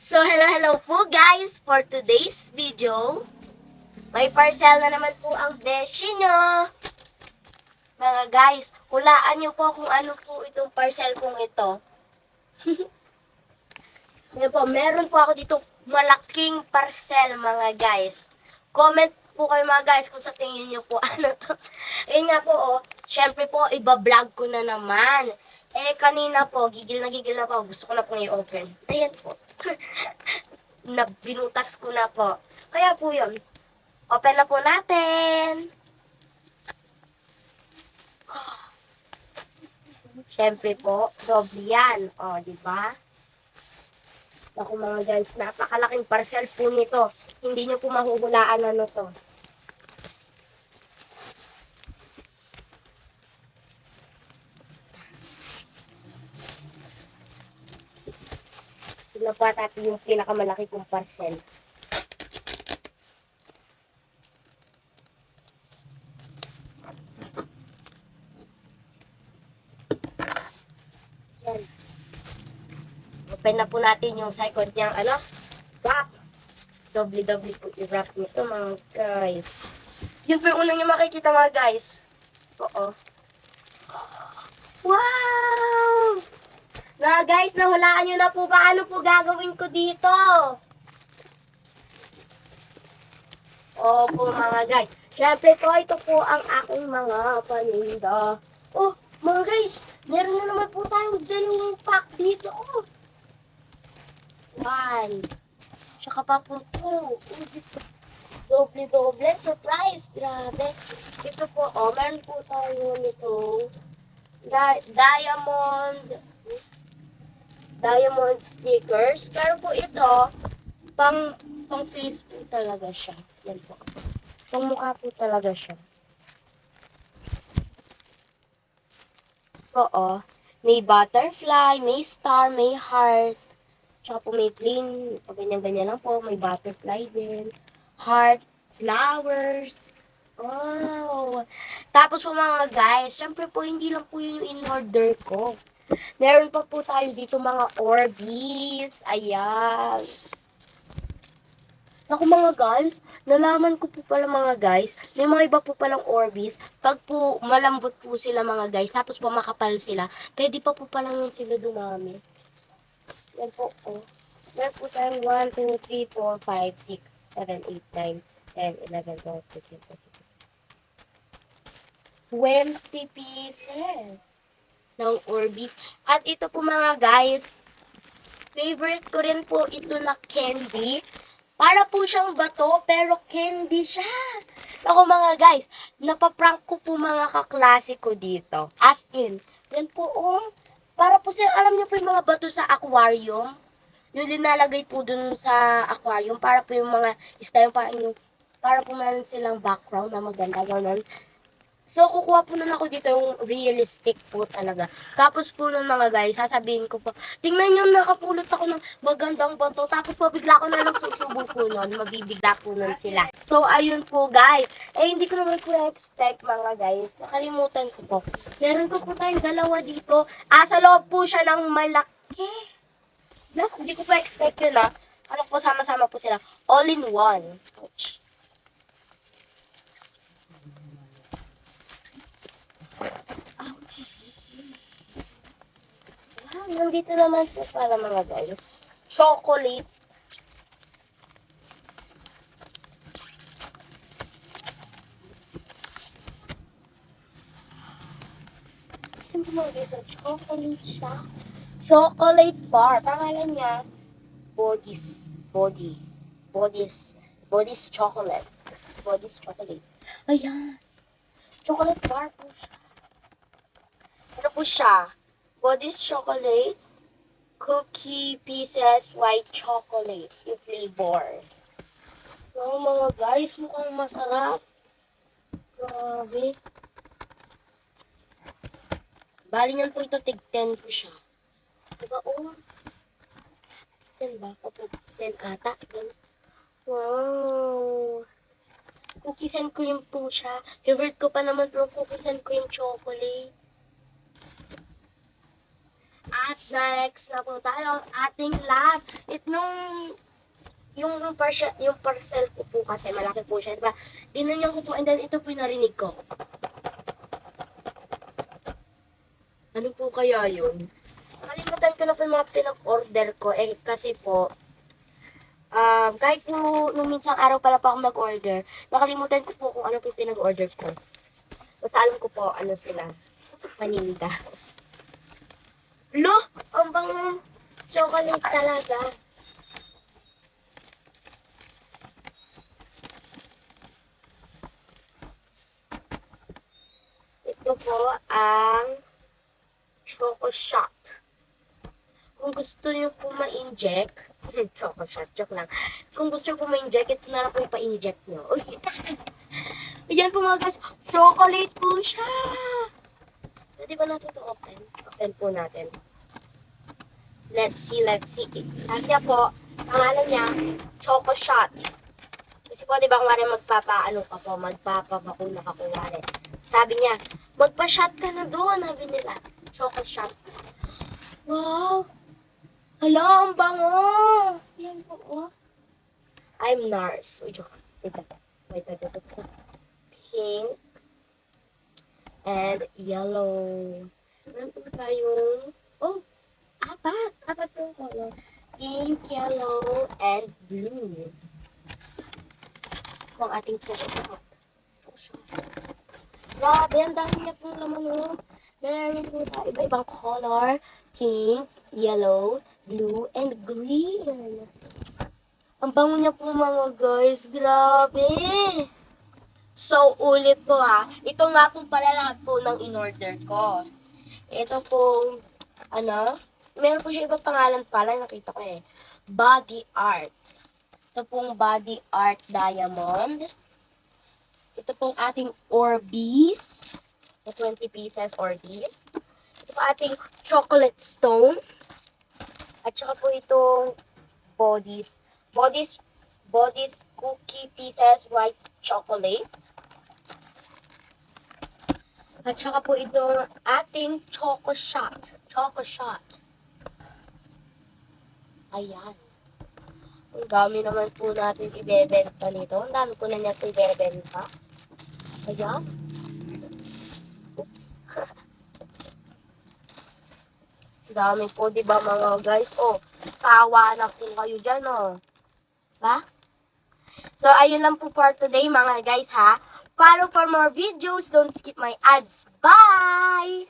So, hello po guys! For today's video, may parcel na naman po ang beshi nyo. Mga guys, hulaan nyo po kung ano po itong parcel kong ito. Ngayon po, meron po ako dito malaking parcel mga guys. Comment po kayo mga guys kung sa tingin nyo po ano to. Ayun nga po syempre po iba-vlog ko na naman. Kanina po, gigil na po. Gusto ko na pong i-open. Ayan po. Binutas ko na po. Kaya po yun. Open na po natin. Siyempre po, doble yan. Di ba? Ako mga guys, napakalaking parcel po nito. Hindi nyo po mahuhulaan ano to. Tignan po natin yung pinakamalaki kong parcel. Yan. Open na po natin yung second niyang wrap. Doble-doble po i-wrap nito mga guys. Yun po yung unang nyo makikita mga guys. Oo. Wow! Na guys, nahulaan nyo na po ba ano po gagawin ko dito? Opo mga guys. Siyempre po, ito po ang aking mga paninda. Oh, mga guys, meron na naman po tayong dalawang pack dito. One. Tsaka pa po two. Doble-doble. Surprise. Grabe. Ito po, meron po tayo nito. Diamond stickers. Pero po ito, pang face po talaga siya. Yan po. Pang mukha po talaga siya. Oo. May butterfly, may star, may heart. Tsaka po may plain. Ganyan-ganyan lang po. May butterfly din. Heart, flowers. Wow. Tapos po mga guys, syempre po hindi lang po yun yung in-order ko. Meron pa po tayo dito mga Orbeez. Ayan. Naku mga guys, nalaman ko po pala mga guys, may mga iba po palang Orbeez, pag po malambot po sila mga guys, tapos po makapal sila, pwede pa po palang yun sila dumami. Yan po, Meron po tayong 1, 2, 3, 4, 5, 6, 7, 8, 9, 10, 11, 12, 13, 14, 20 pieces ng Orbeez. At ito po mga guys, favorite ko rin po ito na candy. Para po siyang bato, pero candy siya. Ako mga guys, napaprank ko po mga kaklase ko dito. As in, yan po para po sila, alam niyo po yung mga bato sa aquarium? Yung linalagay po dun sa aquarium, para po yung mga isda yung para po meron silang background na maganda, gano'n. So, kukuha po nun ako dito yung realistic po talaga. Tapos po nun mga guys, sasabihin ko po, tingnan nyo, nakapulot ako ng magandang bato. Tapos po, bigla ko na lang susubong po nun. Mabibigla po nun sila. So, ayun po guys. Hindi ko naman po na-expect mga guys. Nakalimutan ko po. Meron po tayong dalawa dito. Sa loob po siya ng malaki. Hindi ko po expect yun Ano po, sama-sama po sila. All in one. Ouch. Nandito naman po para mga guys. Chocolate. Ito mga guys, chocolate siya. Chocolate bar. Pangalan niya, Body's chocolate. Body's chocolate. Ayan. Chocolate bar po siya. Ano po siya? Body's chocolate. Cookie pieces, white chocolate. Yung flavor. So, mga guys, mukhang masarap. Grabe. Bali niyan po ito, tig 10 po siya. Diba, 10 ba? Opo, 10 ata. Wow. Cookies and cream po siya. Favorite ko pa naman po cookies and cream chocolate. At next na po tayo ang ating last. Yung parcel ko po kasi malaki po siya, diba? Ginanyan ko po and then ito po yung narinig ko. Ano po kaya yun? Nakalimutan ko na po yung mga pinag-order ko. Eh, kasi po, kahit po nung minsang araw pala pa ako mag-order, nakalimutan ko po kung ano po yung pinag-order ko. Basta alam ko po, ano sila, paninda. Lo! Ang bang chocolate talaga. Ito po ang Choco Shot. Kung gusto niyo po ma-inject, Choco Shot, joke lang. Kung gusto niyo po ma-inject, ito na lang po yung pa-inject niyo. Uy, ayan po mga guys, chocolate po siya. Pwede ba natin ito open? Open po natin. Let's see. Sabi niya po, pangalan niya, Choco Shot. Kasi po, di ba, kumari magpapabakuna ka kumari. Sabi niya, magpa-shot ka na doon, sabi nila. Choco Shot. Wow! Hala, ang bango! Yan po, oh. I'm NARS. Uy, joke. Wait. Pink and yellow. Meron po tayong, oh, apat po yung color. Pink, yellow, and blue. Ito ang ating choco shot. Grabe, ang dami niya pong laman, oh. Meron po tayo iba-ibang color. Pink, yellow, blue, and green. Ang bango niya po mga guys. Grabe. So, ulit po ha. Ito nga po pala lahat po ng in-order ko. Ito po, meron po siya ibang pangalan pala. Nakita ko eh. Body Art. Ito pong Body Art Diamond. Ito pong ating Orbeez. Na 20 pieces Orbeez. Ito po ating Chocolate Stone. At saka po itong Bodies Cookie Pieces White Chocolate. At saka po itong ating Choco Shot. Ayan. Ang dami naman po natin ibebenta nito. Ang dami po na niya ito ibebenta. Ayan. Oops. Ang dami po, di ba mga guys? Oh, sawa na po kayo dyan, oh. Ba? So, ayun lang po for today, mga guys, ha? Follow for more videos. Don't skip my ads. Bye!